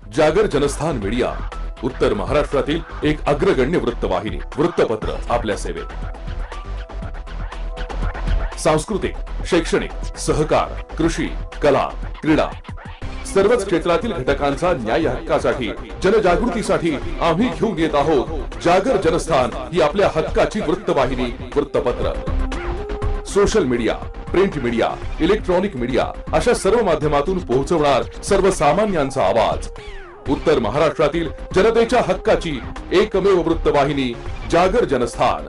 जागर जनस्थान मीडिया उत्तर महाराष्ट्रातील एक अग्रगण्य वृत्तवाहिनी वृत्तपत्र आपल्या सेवेत। सांस्कृतिक, शैक्षणिक, सहकार, कृषी, कला, क्रीडा सर्वच क्षेत्रातील घटकांचा न्याय हक्कासाठी जनजागृतीसाठी आम्ही घेऊन येत आहोत जागर जनस्थान ही आपल्या हक्काची वृत्तवाहिनी वृत्तपत्र। Social media, print media, electronic media अशा सर्व माध्यमातून पोहोचवणार सर्वसामान्यांचा आवाज। उत्तर महाराष्ट्रातील जनतेच्या हक्काची एकमेव वृत्तवाहिनी जागर जनस्थान।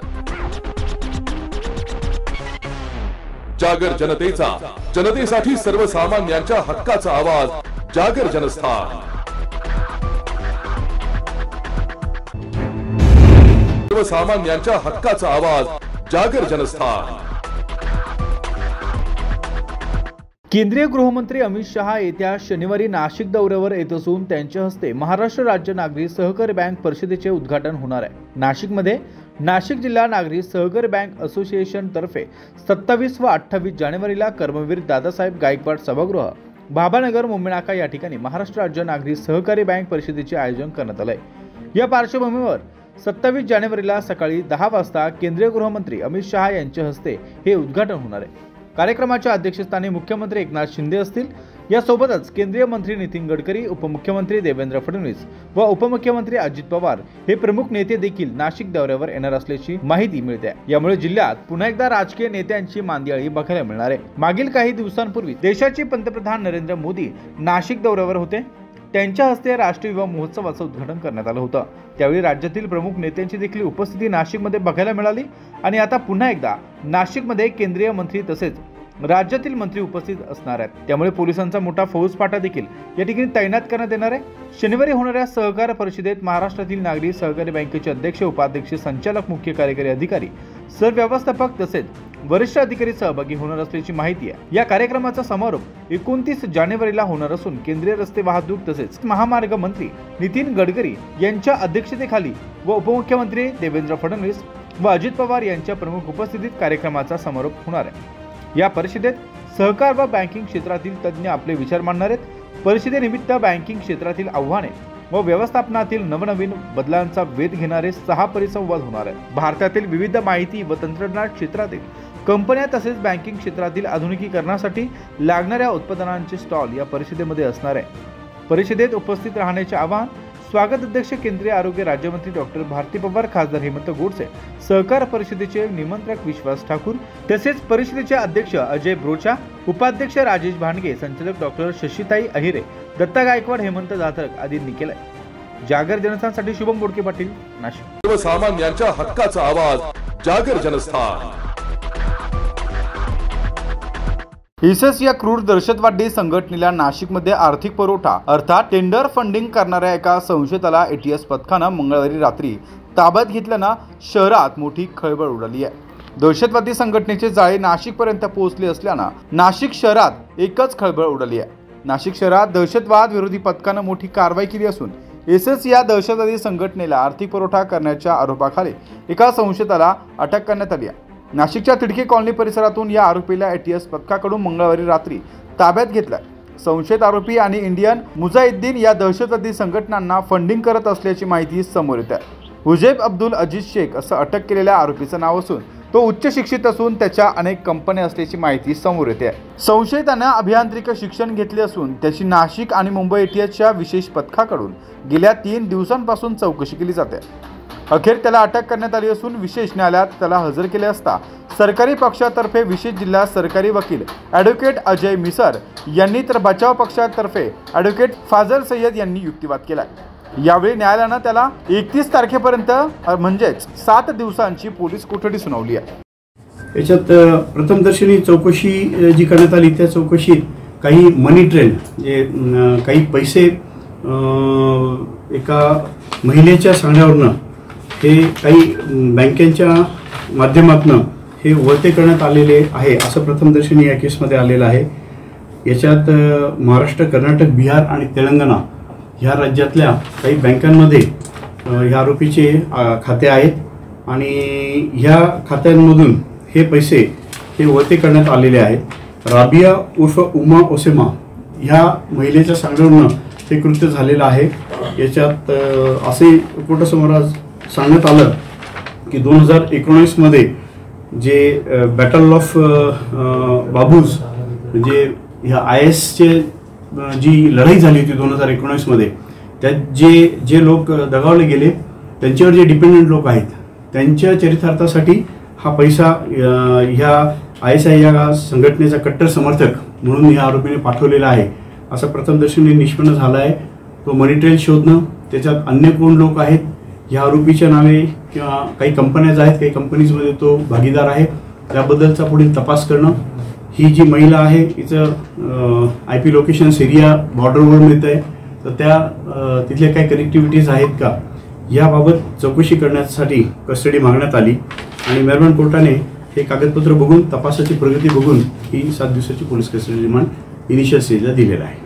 जागर जनतेचा, जनतेसाठी सर्वसामान्यांच्या हक्काचा आवाज जागर जनस्थान। सर्वसामान्यांच्या हक्काचा आवाज जागर जनस्थान। केंद्रीय गृहमंत्री अमित शहा येत्या शनिवारी नाशिक दौऱ्यावर येत असून त्यांच्या हस्ते महाराष्ट्र राज्य नागरी सहकारी बँक परिषदेचे उद्घाटन होणार आहे। नाशिकमध्ये नाशिक जिल्हा नागरी सहकारी बँक असोसिएशन तर्फे 27 व 28 जानेवारीला कर्मवीर दादासाहेब गायकवाड सभागृह भाभानगर मुंबई नाका या ठिकाणी महाराष्ट्र राज्य नागरी सहकारी बँक परिषदेचे आयोजन करण्यात आले आहे। या पार्श्वभूमीवर 27 जानेवारीला सकाळी 10 वाजता केंद्रीय गृहमंत्री अमित शहा यांच्या हस्ते हे उद्घाटन होणार आहे। कार्यक्रमाच्या अध्यक्षस्थानी मुख्यमंत्री एकनाथ शिंदे असतील। यासोबतच केंद्रीय मंत्री नितीन गडकरी, उपमुख्यमंत्री देवेंद्र फडणवीस व उपमुख्यमंत्री अजित पवार हे प्रमुख नेते देखील नाशिक दौऱ्यावर येणार असल्याची माहिती मिळते। यामुळे जिल्ह्यात पुन्हा एकदा राजकीय नेत्यांची मांदियाळी बघायला मिळणार आहे। मागील काही दिवसांपूर्वी देशाचे पंतप्रधान नरेंद्र मोदी नाशिक दौऱ्यावर होते। त्यांच्या हस्ते राष्ट्रीय युवा महोत्सवाचं उद्घाटन करण्यात आलं होतं। त्यावेळी राज्यातील प्रमुख नेत्यांची देखील उपस्थिती नाशिकमध्ये बघायला मिळाली आणि आता पुन्हा एकदा नाशिकमध्ये केंद्रीय मंत्री तसेच राज्यातील मंत्री उपस्थित असणार आहेत। त्यामुळे पोलिसांचा मोठा फौजफाटा देखील या ठिकाणी तैनात करण्यात येणार आहे। शनिवारी होणाऱ्या सहकार परिषदेत महाराष्ट्रातील नागरी सहकारी बँकेचे अध्यक्ष, उपाध्यक्ष, संचालक, मुख्य कार्यकारी अधिकारी, सरव्यवस्थापक तसेच वरिष्ठ अधिकारी सहभागी होणार असल्याची माहिती आहे। या कार्यक्रमाचा समारोप 29 जानेवारीला होणार असून केंद्रीय रस्ते वाहतूक तसेच महामार्ग मंत्री नितीन गडकरी यांच्या अध्यक्षतेखाली व उपमुख्यमंत्री देवेंद्र फडणवीस व अजित पवार यांच्या प्रमुख उपस्थितीत कार्यक्रमाचा समारोप होणार आहे। या परिषदेत सहकार व बँकिंग क्षेत्रातील तज्ञ आपले विचार मांडणार आहेत। परिषदेनिमित्त बँकिंग क्षेत्रातील आव्हाने व व्यवस्थापनातील नवनवीन बदलांचा वेध घेणारे 6 परिसंवाद होणार आहेत। भारतातील विविध माहिती व तंत्रज्ञान क्षेत्रातील कंपन्या तसेच बँकिंग क्षेत्रातील आधुनिकीकरणासाठी लागणाऱ्या उत्पादनांचे स्टॉल या परिषदेमध्ये असणार आहे। परिषदेत उपस्थित राहण्याचे आवाहन स्वागत अध्यक्ष केंद्रीय आरोग्य राज्यमंत्री डॉक्टर भारती पवार, खासदार हेमंत गोडसे, सहकार परिषदेचे निमंत्रक विश्वास ठाकूर तसेच परिषदेचे अध्यक्ष अजय ब्रोचा, उपाध्यक्ष राजेश भांडगे, संचालक डॉक्टर शशिताई अहिरे, दत्ता गायकवाड, हेमंत जाधक आदींनी केलाय। जागर जनस्थानसाठी शुभम बोडके पाटील, नाशिक। सर्वसामान्यांच्या हक्काचा आवाज जागर जनस्थान। ISIS या क्रूर दहशतवादी संघटनेला नाशिकमध्ये आर्थिक पुरवठा अर्थात टेंडर फंडिंग करणाऱ्या एका संशयिताला ATS पथकानं मंगळवारी रात्री ताब्यात घेतल्यानं शहरात मोठी खळबळ उडाली आहे। दहशतवादी संघटनेचे जाळे नाशिकपर्यंत पोहोचले असल्यानं नाशिक शहरात एकच खळबळ उडाली आहे। नाशिक शहरात दहशतवाद विरोधी पथकानं मोठी कारवाई केली असून ISIS या दहशतवादी संघटनेला आर्थिक पुरवठा करण्याच्या आरोपाखाली एका संशयिताला अटक करण्यात आली आहे। नाशिकच्या तिडके कॉलनी परिसरातून या आरोपीला ATS पथकाकडून मंगळवारी रात्री ताब्यात घेतलाय। संशयित आरोपी आणि इंडियन मुजाहिद्दीन या दहशतवादी संघटनांना फंडिंग करत असल्याची माहिती समोर येत आहे। हुजैब अब्दुल अजीज शेख असं अटक केलेल्या आरोपीचं नाव असून तो उच्च शिक्षित असून त्याच्या अनेक कंपन्या असल्याची माहिती समोर येते आहे। संशयितानं अभियांत्रिक शिक्षण घेतले असून त्याची नाशिक आणि मुंबई ATSच्या विशेष पथकाकडून गेल्या 3 दिवसांपासून चौकशी केली जाते। अखेर त्याला अटक करण्यात आली असून विशेष न्यायालयात त्याला हजर केले असता सरकारी पक्षातर्फे विशेष जिल्हा सरकारी वकील ॲडव्होकेट अजय मिसर यांनी तर बचाव पक्षातर्फे ॲडव्होकेट फाजल सय्यद यांनी युक्तिवाद केलाय। यावेळी न्यायालयानं त्याला 31 तारखेपर्यंत म्हणजेच 7 दिवसांची पोलीस कोठडी सुनावली आहे। याच्यात प्रथमदर्शनी चौकशी जी करण्यात आली त्या चौकशीत काही मनी ट्रेल जे काही पैसे एका महिलेच्या सांगण्यावरनं हे काही बँकेच्या माध्यमातून हे वळते करण्यात आलेले आहे असं प्रथमदर्शनी या केसमध्ये आलेलं आहे। याच्यात महाराष्ट्र, कर्नाटक, बिहार आणि तेलंगणा ह्या राज्यातल्या काही बँकांमध्ये ह्या आरोपीचे खाते आहेत आणि ह्या खात्यांमधून हे पैसे हे वळते करण्यात आलेले आहेत। राबिया उर्फ उमा ओसेमा ह्या महिलेच्या सांगण्यावरून हे कृत्य झालेलं आहे. याच्यात असे कोर्टासमोर सांगण्यात आलं की 2019 जे बॅटल ऑफ बाबूज म्हणजे ह्या IS जी लढाई झाली होती 2019 त्यात जे लोक दगावले गेले त्यांच्यावर जे डिपेंडंट लोक आहेत त्यांच्या चरितार्थासाठी हा पैसा ह्या ISI या संघटनेचा कट्टर समर्थक म्हणून ह्या आरोपीने पाठवलेला आहे असं प्रथमदर्शनी निष्पन्न झालं आहे. तो मनी ट्रेल शोधणं, त्याच्यात अन्य कोण लोक आहेत ह्या आरोपीच्या नावे किंवा काही कंपन्याज आहेत, काही कंपनीजमध्ये तो भागीदार आहे त्याबद्दलचा पुढील तपास करणं. ही जी महिला आहे हिचं IP लोकेशन सिरिया बॉर्डरवर मिळतं आहे, तर त्या तिथल्या काही कनेक्टिव्हिटीज आहेत का याबाबत चौकशी करण्यासाठी कस्टडी मागण्यात आली आणि मेहरबान कोर्टाने हे कागदपत्र बघून तपासाची प्रगती बघून ही 7 दिवसाची पोलीस कस्टडी रिमांड इनिशियल स्टेजला दिलेला आहे.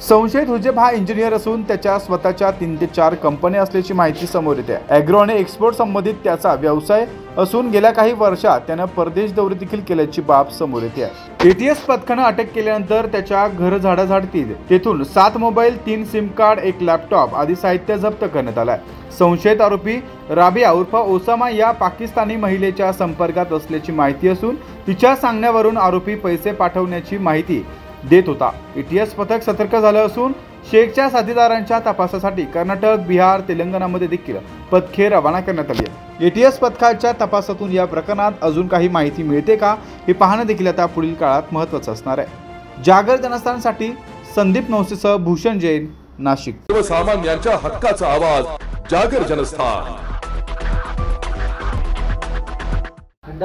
संशयित हुजेब हा इंजिनियर असून त्याच्या स्वतःच्या 3 ते 4 कंपन्या असल्याची माहिती समोर येते. ॲग्रो आणि एक्सपोर्ट संबंधित त्याचा व्यवसाय असून गेल्या काही वर्षात त्यानं परदेश दौरे देखील केल्याची बाब समोर येते. ATS पथकानं अटक केल्यानंतर त्याच्या घर झाडाझाडतीत तेथून 7 मोबाईल, 3 सिम कार्ड, 1 लॅपटॉप आदी साहित्य जप्त करण्यात आलंय. संशयित आरोपी राबिया उर्फ ओसामा या पाकिस्तानी महिलेच्या संपर्कात असल्याची माहिती असून तिच्या सांगण्यावरून आरोपी पैसे पाठवण्याची माहिती देत होता. ATS पथक सतर्क झालं असून शेखच्या साथीदारांच्या तपासासाठी कर्नाटक, बिहार, तेलंगणामध्ये देखील पथके रवाना करण्यात आली आहे. ATS पथकाच्या तपासातून या प्रकरणात अजून काही माहिती मिळते का हे पाहणं देखील आता पुढील काळात महत्त्वाचं असणार आहे. जागर जनस्थानसाठी संदीप नवसेसह भूषण जैन, नाशिक. सर्वसामान्यांच्या हक्काचा आवाज, जागर जनस्थान.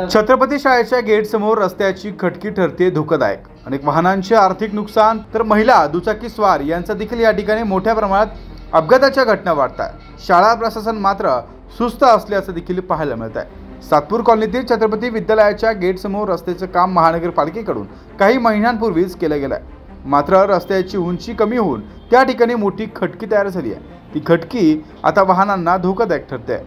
छत्रपती शाळेच्या गेट समोर रस्त्याची खटकी ठरते धोकादायक. अनेक वाहनांचे आर्थिक नुकसान तर महिला, दुचाकी स्वार यांचा देखील या ठिकाणी मोठ्या प्रमाणात अपघाताच्या घटना वाढत आहेत. शाळा प्रशासन मात्र सुस्त असल्याचं देखील पाहायला मिळत आहे. सातपूर कॉलनीतील छत्रपती विद्यालयाच्या गेट समोर रस्त्याचं काम महानगरपालिकेकडून काही महिन्यांपूर्वीच केलं गेलं आहे. मात्र रस्त्याची उंची कमी होऊन त्या ठिकाणी मोठी खटकी तयार झाली आहे. ती खटकी आता वाहनांना धोकादायक ठरते आहे.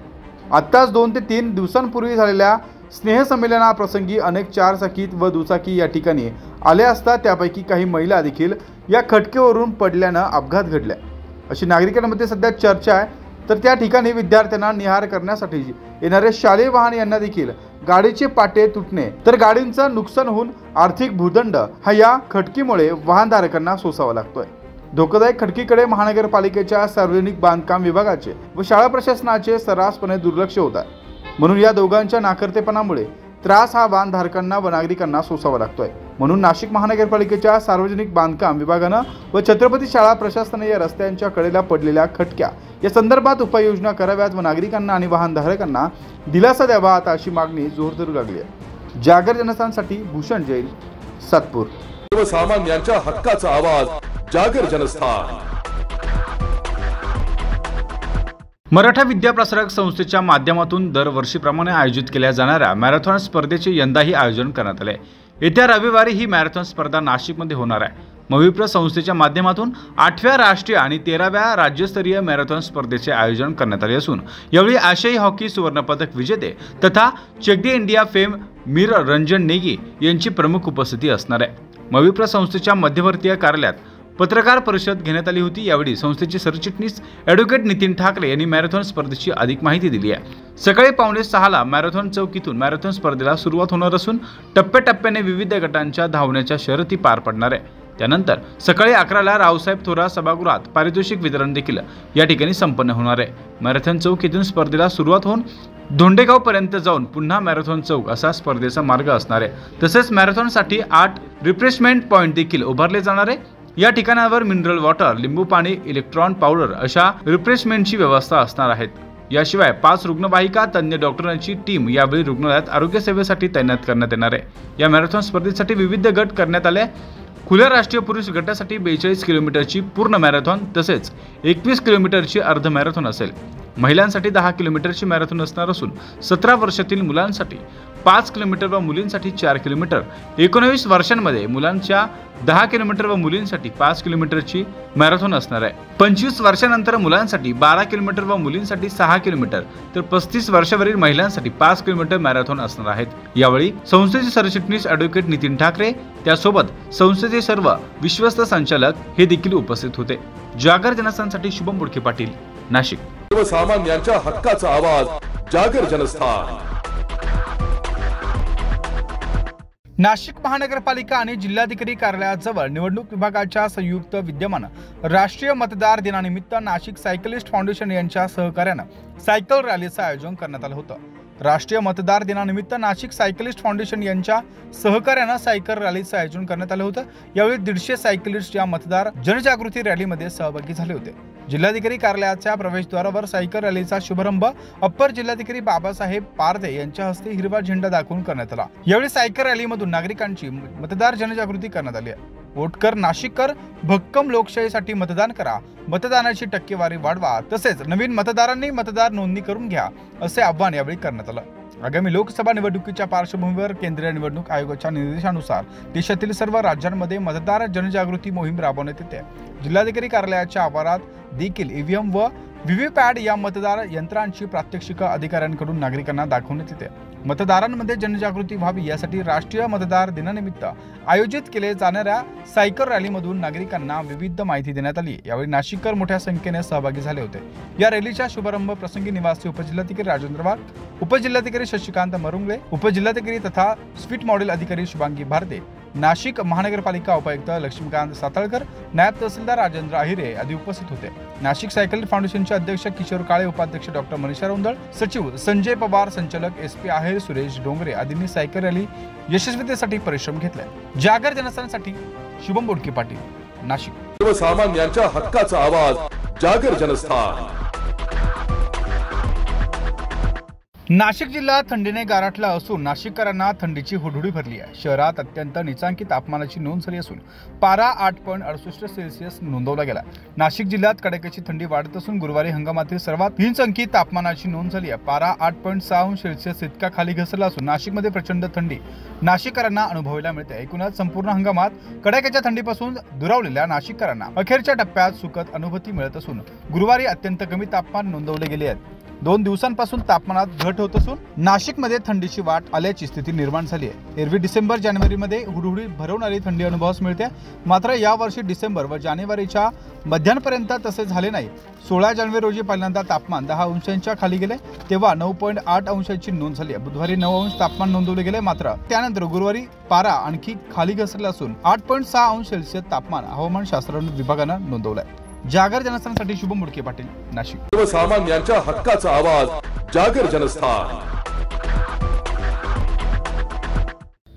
आत्ताच 2 ते 3 दिवसांपूर्वी झालेल्या स्नेहसंमेलनाप्रसंगी अनेक 4 चाकीत व दुचाकी या ठिकाणी आले असता त्यापैकी काही महिला देखील या खटकेवरून पडल्यानं अपघात घडले अशी नागरिकांमध्ये सध्या चर्चा आहे. तर त्या ठिकाणी विद्यार्थ्यांना निहार करण्यासाठी येणारे शालेय वाहन यांना देखील गाडीचे पाटे तुटणे तर गाडींचं नुकसान होऊन आर्थिक भूदंड हा या खटकीमुळे वाहनधारकांना सोसावा लागतोय. धोकादायक खटकीकडे महानगरपालिकेच्या सार्वजनिक बांधकाम विभागाचे व शाळा प्रशासनाचे सर्रासपणे दुर्लक्ष होत आहे. म्हणून या दोघांच्या नाकर्तेपणामुळे त्रास हा वाहनधारकांना व नागरिकांना सोसावा लागतोय. म्हणून नाशिक महानगरपालिकेच्या सार्वजनिक बांधकाम विभागानं व छत्रपती शाळा प्रशासनाने या रस्त्यांच्या कडेला पडलेल्या खटक्या या संदर्भात उपाययोजना कराव्यात व नागरिकांना आणि वाहनधारकांना दिलासा द्यावा आता अशी मागणी जोर धरू लागली आहे. जागर जनस्थानसाठी भूषण जैन, सातपूर. सर्वसामान्यांच्या हक्काचा आवाज, जागर जनस्थान. मराठा विद्याप्रसारक संस्थेच्या माध्यमातून दरवर्षीप्रमाणे आयोजित केल्या जाणाऱ्या मॅरेथॉन स्पर्धेचे यंदाही आयोजन करण्यात आले. येत्या रविवारी ही मॅरेथॉन स्पर्धा नाशिकमध्ये होणार आहे. मविप्र संस्थेच्या माध्यमातून 8व्या राष्ट्रीय आणि 13व्या राज्यस्तरीय मॅरेथॉन स्पर्धेचे आयोजन करण्यात आले असून यावेळी आशियाई हॉकी सुवर्णपदक विजेते तथा चेक द इंडिया फेम मीर रंजन नेगी यांची प्रमुख उपस्थिती असणार आहे. मविप्र संस्थेच्या मध्यवर्तीय कार्यालयात पत्रकार परिषद घेण्यात आली होती. यावेळी संस्थेचे सरचिटणीस ॲडव्होकेट नितीन ठाकरे यांनी मॅरेथॉन स्पर्धेची अधिक माहिती दिली आहे. सकाळी 5:45 मॅरेथॉन चौक इथून मॅरेथॉन स्पर्धेला सुरुवात होणार असून टप्प्याटप्प्याने विविध गटांच्या धावण्याच्या शर्यती पार पडणार आहे. त्यानंतर सकाळी 11ला रावसाहेब थोरात सभागृहात पारितोषिक वितरण देखील या ठिकाणी संपन्न होणार आहे. मॅरेथॉन चौक इथून स्पर्धेला सुरुवात होऊन धोंडेगाव पर्यंत जाऊन पुन्हा मॅरेथॉन चौक असा स्पर्धेचा मार्ग असणार आहे. तसेच मॅरेथॉनसाठी 8 रिफ्रेशमेंट पॉईंट देखील उभारले जाणार आहे. या ठिकाणावर मिनरल वॉटर, लिंबू पाणी, इलेक्ट्रॉन पावडर अशा रिफ्रेशमेंटची व्यवस्था असणार आहेत. याशिवाय 5 रुग्णवाहिका तज्ञ डॉक्टरांची टीम यावेळी रुग्णालयात आरोग्य सेवेसाठी तैनात करण्यात येणार आहे. या मॅरेथॉन स्पर्धेसाठी विविध गट करण्यात आले. खुल्या राष्ट्रीय पुरुष गटासाठी 42 किलोमीटरची पूर्ण मॅरेथॉन तसेच 21 किलोमीटरची अर्ध मॅरेथॉन असेल. महिलांसाठी 10 किलोमीटरची मॅरेथॉन असणार असून 17 वर्षातील मुलांसाठी 5 किलोमीटर व मुलींसाठी 4 किलोमीटर, 19 वर्षांमध्ये मुलांच्या 10 किलोमीटर व मुलींसाठी 5 किलोमीटरची मॅरेथॉन असणार आहे. 25 वर्षानंतर मुलांसाठी 12 किलोमीटर व मुलींसाठी 6 किलोमीटर तर 35 वर्षावरील महिलांसाठी 5 किलोमीटर मॅरेथॉन असणार आहेत. यावेळी संस्थेचे सरचिटणीस ॲडव्होकेट नितीन ठाकरे, त्यासोबत संस्थेचे सर्व विश्वस्त संचालक हे देखील उपस्थित होते. जागर जनस्थानसाठी शुभम बुडके पाटील, नाशिक. सर्वसामान्यांच्या हक्काचा आवाज, जागर जनस्थान. नाशिक महानगरपालिका आणि जिल्हाधिकारी कार्यालयाजवळ निवडणूक विभागाच्या संयुक्त विद्यमानं राष्ट्रीय मतदार दिनानिमित्त नाशिक सायकलिस्ट फाउंडेशन यांच्या सहकार्यानं सायकल रॅलीचं आयोजन करण्यात आलं होतं. राष्ट्रीय मतदार दिनानिमित्त नाशिक सायकलिस्ट फाउंडेशन यांच्या सहकार्यानं सायकल रॅलीचं आयोजन करण्यात आलं होतं. यावेळी 150 सायकलिस्ट या मतदार जनजागृती रॅलीमध्ये सहभागी झाले होते. जिल्हाधिकारी कार्यालयाच्या प्रवेशद्वारावर सायकल रॅलीचा शुभारंभ अप्पर जिल्हाधिकारी बाबासाहेब पारदे यांच्या हस्ते हिरवा झेंडा दाखवून करण्यात आला. यावेळी सायकल रॅलीमधून नागरिकांची मतदार जनजागृती करण्यात आली आहे. वोट कर नाशिककर, भक्कम लोकशाहीसाठी मतदान करा, मतदानाची टक्केवारी वाढवा, तसेच नवीन मतदारांनी मतदार नोंदणी करून घ्या असे आवाहन यावेळी करण्यात आलं. आगामी लोकसभा निवडणुकीच्या पार्श्वभूमीवर केंद्रीय निवडणूक आयोगाच्या निर्देशानुसार देशातील सर्व राज्यांमध्ये मतदार जनजागृती मोहीम राबवण्यात येते. जिल्हाधिकारी कार्यालयाच्या आवारात देखील ईव्हीएम व व्हीव्हीपॅट या मतदार यंत्रांची प्रात्यक्षिकं अधिकाऱ्यांकडून नागरिकांना दाखवण्यात येते. मतदारांमध्ये जनजागृती व्हावी यासाठी राष्ट्रीय मतदार दिनानिमित्त आयोजित केले जाणाऱ्या सायकल रॅलीमधून नागरिकांना विविध माहिती देण्यात आली. यावेळी नाशिककर मोठ्या संख्येने सहभागी झाले होते. या रॅलीच्या शुभारंभ प्रसंगी निवासी उपजिल्हाधिकारी राजेंद्र वाघ, उपजिल्हाधिकारी शशिकांत मरुंगले, उपजिल्हाधिकारी तथा स्वीट मॉडेल अधिकारी शुभांगी भारते, नाशिक महानगरपालिका उपायुक्त लक्ष्मीकांत सातळकर, नायब तहसीलदार राजेंद्र आहिरे आदी उपस्थित होते. नाशिक सायकल फाउंडेशनचे अध्यक्ष किशोर काळे, उपाध्यक्ष डॉक्टर मनीषा रोंदळ, सचिव संजय पवार, संचालक SP आहेर सुरेश डोंगरे आदींनी सायकल रॅली यशस्वीतेसाठी परिश्रम घेतले. जागर जनस्थानसाठी शुभम बुडके पाटील, नाशिक. सर्वसामान्यांच्या हक्काचा आवाज, जागर जनस्थान. नाशिक जिल्हा थंडीने गारठला असून नाशिककरांना थंडीची हुडहुडी भरली आहे. शहरात अत्यंत नीचांकी तापमानाची नोंद झाली असून पारा 8.68 सेल्सिअस नोंदवला गेला. नाशिक जिल्ह्यात कडाक्याची थंडी वाढत असून गुरुवारी हंगामातील सर्वात हीन अंकी तापमानाची नोंद झाली आहे. पारा 8.6 सेल्सिअस इतका खाली घसरला असून नाशिकमध्ये प्रचंड थंडी नाशिककरांना अनुभवायला मिळते. एकूणच संपूर्ण हंगामात कडाक्याच्या थंडीपासून दुरावलेल्या नाशिककरांना अखेरच्या टप्प्यात सुखद अनुभूती मिळत असून गुरुवारी अत्यंत कमी तापमान नोंदवले गेले आहे. 2 दिवसांपासून तापमानात घट होत असून नाशिकमध्ये थंडीची वाट आल्याची स्थिती निर्माण झाली आहे. एरवी डिसेंबर जानेवारीमध्ये हुडहुडी भरवणारी थंडी अनुभवास मिळते, मात्र यावर्षी डिसेंबर व जानेवारीच्या मध्यांपर्यंत तसे झाले नाही. 16 जानेवारी रोजी पहिल्यांदा तापमान 10 अंशांच्या खाली गेले, तेव्हा 9.8 अंशांची नोंद झाली. बुधवारी 9 अंश तापमान नोंदवले गेले, मात्र त्यानंतर गुरुवारी पारा आणखी खाली घसरला असून 8.6 अंश सेल्सिअस तापमान हवामानशास्त्र विभागानं नोंदवलंय. जागर जनस्थानसाठी शुभम बुडके पाटील, नाशिक. सर्वसामान्यांच्या हक्काचा आवाज, जागर जनस्थान.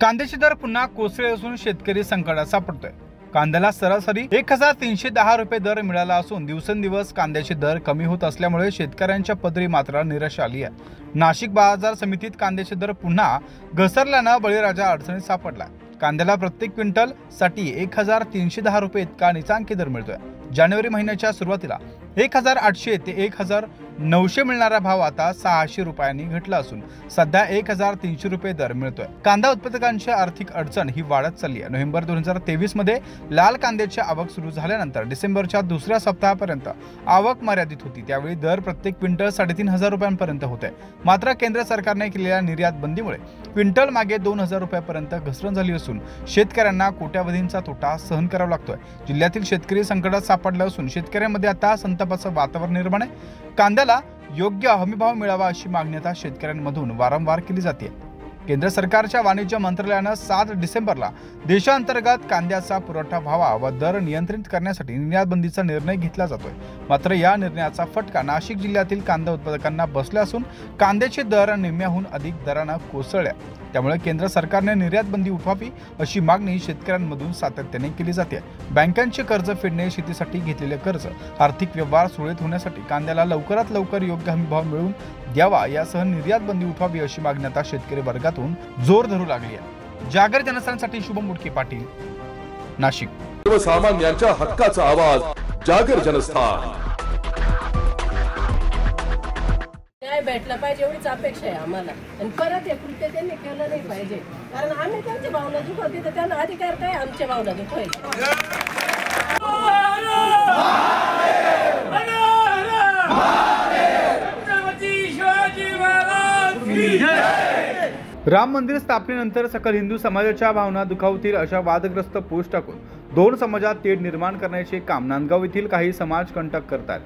कांद्याचे दर पुन्हा कोसळले असून शेतकरी संकटात सापडतोय. कांद्याला सरासरी 1310 रुपये दर मिळाला असून दिवसेंदिवस कांद्याचे दर कमी होत असल्यामुळे शेतकऱ्यांच्या पदरी मात्र निराशा आली आहे. नाशिक बाजार समितीत कांद्याचे दर पुन्हा घसरल्यानं बळीराजा अडचणीत सापडला. कांद्याला प्रत्येक क्विंटल साठी 1310 रुपये इतका नीचांकी दर मिळतोय. जानेवारी महिन्याच्या सुरुवातीला 1800 ते 1900 मिळणारा भाव आता 600 रुपयांनी घटला असून सध्या 1300 रुपये दर मिळतोय. कांदा उत्पादकांची आर्थिक अडचण ही वाढत चालली आहे. नोव्हेंबर 2023 मध्ये लाल कांद्याची आवक सुरू झाल्यानंतर डिसेंबरच्या दुसऱ्या सप्ताहापर्यंत आवक मर्यादित होती. त्यावेळी दर प्रत्येक क्विंटल 3500 रुपयांपर्यंत होते. मात्र केंद्र सरकारने केलेल्या निर्यात बंदीमुळे क्विंटल मागे 2000 रुपयांपर्यंत घसरण झाली असून शेतकऱ्यांना कोट्यावधींचा तोटा सहन करावा लागतोय. जिल्ह्यातील शेतकरी संकटात सापडले असून शेतकऱ्यांमध्ये आता संतापाचं वातावरण निर्माण आहे. कांद्याला योग्य हमीभाव मिळावा अशी मागणी आता शेतकऱ्यांमधून वारंवार केली जाते. केंद्र सरकारच्या वाणिज्य मंत्रालयानं 7 डिसेंबरला देशांतर्गत कांद्याचा पुरवठा व्हावा व दर नियंत्रित करण्यासाठी निर्यात बंदीचा निर्णय घेतला जातोय. मात्र या निर्णयाचा फटका नाशिक जिल्ह्यातील कांदा उत्पादकांना बसला असून कांद्याचे दर निम्म्याहून अधिक दरानं कोसळल्या. त्यामुळे केंद्र सरकारने निर्यात बंदी उठवावी अशी मागणी शेतकऱ्यांमधून सातत्याने केली जाते. बँकांचे कर्ज फेडणे, शेतीसाठी घेतलेले कर्ज, आर्थिक व्यवहार सुरळीत होण्यासाठी कांद्याला लवकरात लवकर योग्य हमीभाव मिळवून द्यावा यासह निर्यात बंदी उठवावी अशी मागणी आता शेतकरी वर्गातून जोर धरू लागली आहे. जागर जनस्थानसाठी शुभम बुडके पाटील, नाशिक. सर्वसामान्यांच्या हक्काचा आवाज, जागर जनस्थान. न्याय भेटला पाहिजे एवढीच अपेक्षा आहे आम्हाला. आणि परत हे कृत्य त्यांनी केलं नाही पाहिजे, कारण आम्ही त्यांच्या भावना दुखवते तर त्यांना अधिकार काय आमच्या भावना दुखवायचे. राम मंदिर स्थापनेनंतर सकल हिंदू समाजाच्या भावना दुखावतील अशा वादग्रस्त पोस्ट टाकून दोन समाजात तेढ निर्माण करण्याचे काम नांदगाव येथील काही समाजकंटक करतात.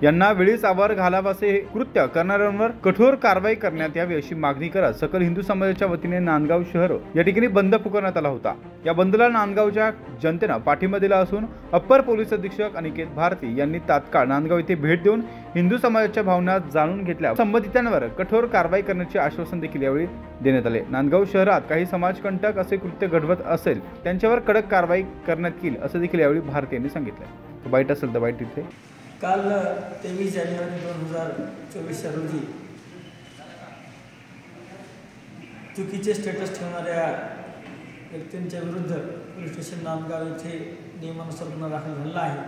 यांना वेळीच आवर घालावं असे कृत्य करणाऱ्यांवर कठोर कारवाई करण्यात यावी अशी मागणी करत सकल हिंदू समाजाच्या वतीने नांदगाव शहर या ठिकाणी बंद पुकारण्यात आला होता. या बंदला नांदगावच्या जनतेनं पाठिंबा दिला असून अप्पर पोलीस अधीक्षक अनिकेत भारती यांनी तात्काळ नांदगाव येथे भेट देऊन हिंदू समाजाच्या भावना जाणून घेतल्या, संबंधितांवर कठोर कारवाई करण्याचे आश्वासन देखील यावेळी देण्यात आले. नांदगाव शहरात काही समाजकंटक असे कृत्य घडवत असेल त्यांच्यावर कडक कारवाई करण्यात येईल असं देखील यावेळी भारती यांनी सांगितलं. बाईट असेल तर बाईट इथे काल 23 जानेवारी 2024 रोजी चुकीचे स्टेटस ठेवणाऱ्या व्यक्तींच्या विरुद्ध पोलीस स्टेशन नांदगाव येथे नियमानुसार गुन्हा दाखल झाला आहे.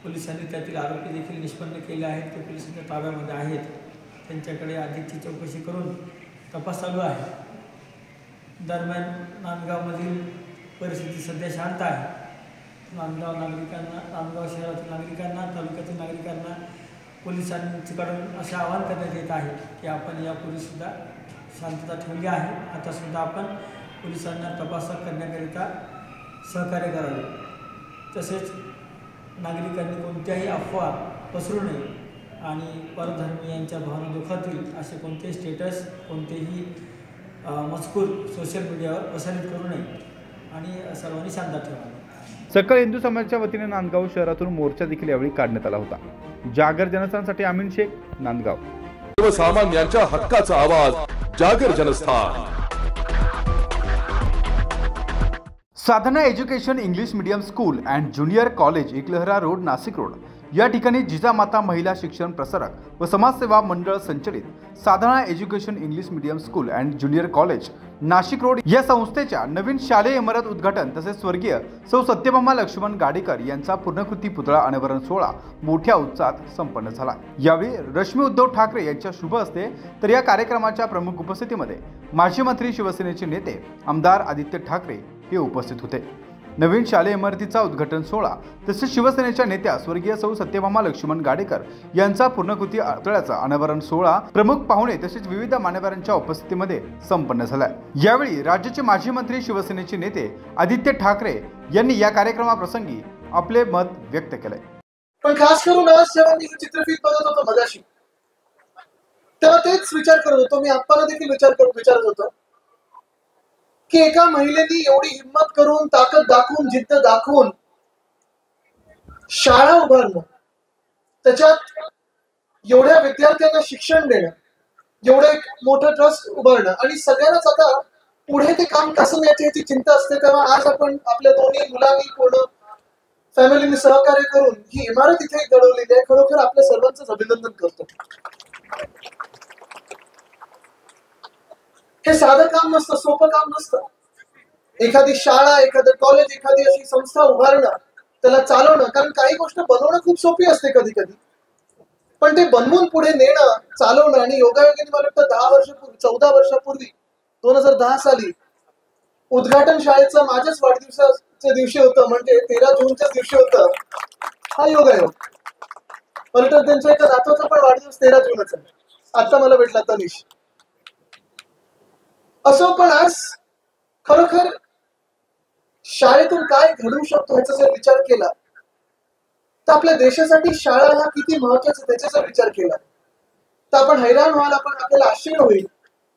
पोलिसांनी त्यातील आरोपी देखील निष्पन्न केले आहेत, ते पोलिसांच्या ताब्यामध्ये आहेत. त्यांच्याकडे अधिकची चौकशी करून तपास चालू आहे. दरम्यान नांदगावमधील परिस्थिती सध्या शांत आहे. नांदगाव शहरातील नागरिकांना, तालुक्यातील नागरिकांना पोलिसांकडून असे आवाहन करण्यात येत आहे की आपण यापूर्वीसुद्धा शांतता ठेवली आहे, आतासुद्धा आपण पोलिसांना तपास करण्याकरिता सहकार्य करावे. तसेच नागरिकांनी कोणत्याही अफवा पसरू नये आणि परधर्मीयांच्या भावना दुखावतील असे कोणतेही स्टेटस, कोणतेही मजकूर सोशल मीडियावर प्रसारित करू नये आणि सर्वांनी शांतता ठेवावी. सकल हिंदू समाजाच्या वतीने नांदगाव शहरातून मोर्चा देखील यावेळी काढण्यात आला होता. जागर जनस्थानसाठी अमीन शेख, नांदगाव. सर्वसामान्यांच्या हक्काचा आवाज, जागर Janasthan. Sadhana education English medium school and junior college, Eklahara road, Nashik road या ठिकाणी जिजामाता महिला शिक्षण प्रसारक व समाजसेवा मंडळ संचलित Sadhana education English medium school and junior college Nashik road या संस्थेच्या नवीन शालेय इमारत उद्घाटन तसेच स्वर्गीय सौ सत्यभामा लक्ष्मण गाडेकर यांचा पूर्णकृती पुतळा अनावरण सोहळा मोठ्या उत्साहात संपन्न झाला. यावेळी रश्मी उद्धव ठाकरे यांच्या शुभ हस्ते तर या कार्यक्रमाच्या प्रमुख उपस्थितीमध्ये माजी मंत्री, शिवसेनेचे नेते आमदार आदित्य ठाकरे हे उपस्थित होते. नवीन शालेय इमारतीचा उद्घाटन सोहळा तसेच शिवसेनेच्या नेत्या स्वर्गीय सौ सत्यभामा लक्ष्मण गाडेकर यांचा पूर्णकृती पुतळ्याचा अनावरण सोहळा प्रमुख पाहुणे तसेच विविध मान्यवरांच्या उपस्थितीमध्ये संपन्न झाला. यावेळी राज्याचे माजी मंत्री, शिवसेनेचे नेते आदित्य ठाकरे यांनी या कार्यक्रमाप्रसंगी आपले मत व्यक्त केले. पण खास करून आज जेव्हा मी चित्रफित बघत होतो मगाशी, तेव्हा तेच विचार करत होतो, मी आप्पाला देखील विचारत होतो की एका महिलेने एवढी हिंमत करून, ताकद दाखवून, जिद्द दाखवून शाळा उभारणं, त्याच्यात एवढ्या विद्यार्थ्यांना शिक्षण देणं, एवढं एक मोठं ट्रस्ट उभारणं आणि सगळ्यांनाच आता पुढे ते काम कसं न्यायची याची चिंता असते. तेव्हा आज आपण आपल्या दोन्ही मुलांनी, पूर्ण फॅमिलीने सहकार्य करून ही इमारत इथे घडवलेली आहे. खरोखर आपल्या सर्वांचं अभिनंदन करतो. हे साधं काम नसतं, सोपं काम नसतं. एखादी शाळा, एखादं कॉलेज, एखादी अशी संस्था उभारणं, त्याला चालवणं, कारण काही गोष्ट बनवणं खूप सोपी असते कधी कधी, पण ते बनवून पुढे नेणं, चालवणं. आणि योगायोगाने मला वाटतं 14 वर्षापूर्वी 2010 साली उद्घाटन शाळेचं माझ्याच वाढदिवसाच्या दिवशी होतं, म्हणजे 13 जूनच्या दिवशी होतं. हा योगायोग. पर्यटन त्यांच्या एका नातवाचा पण वाढदिवस 13 जूनच आहे. आता मला भेटला तनिष. असो, पण आज खरोखर शाळेतून काय घडू शकतो ह्याचा जर विचार केला तर आपल्या देशासाठी शाळा ह्या किती महत्वाच्या त्याचा जर विचार केला तर आपण हैराण व्हाल. आपल्याला आश्चर्य होईल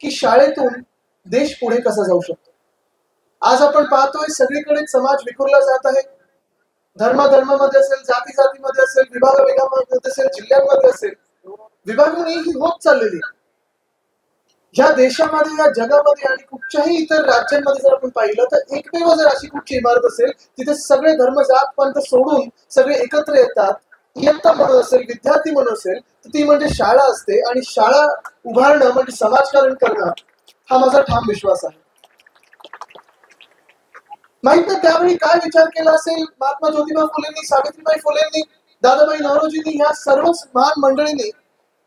की शाळेतून देश पुढे कसा जाऊ शकतो. आज आपण पाहतोय सगळीकडे समाज विखुरला जात आहे. धर्मामध्ये असेल, जातीमध्ये असेल, विभागामध्ये असेल, जिल्ह्यांमध्ये असेल, विभागणी ही होत चाललेली आहे. ह्या देशामध्ये, या जगामध्ये आणि कुठच्याही इतर राज्यांमध्ये जर आपण पाहिलं तर एकमेव जर अशी कुठची इमारत असेल तिथे सगळे धर्म, जात, पंथ सोडून सगळे एकत्र येतात, इयत्ता म्हणून असेल, विद्यार्थी म्हणून असेल, तर ती म्हणजे शाळा असते. आणि शाळा उभारणं म्हणजे समाजकारण करणं हा माझा ठाम विश्वास आहे. माहित नाही त्यावेळी काय विचार केला असेल महात्मा ज्योतिबा फुलेंनी, सावित्रीबाई फुलेंनी, दादाबाई नौरोजींनी, ह्या सर्व महान मंडळींनी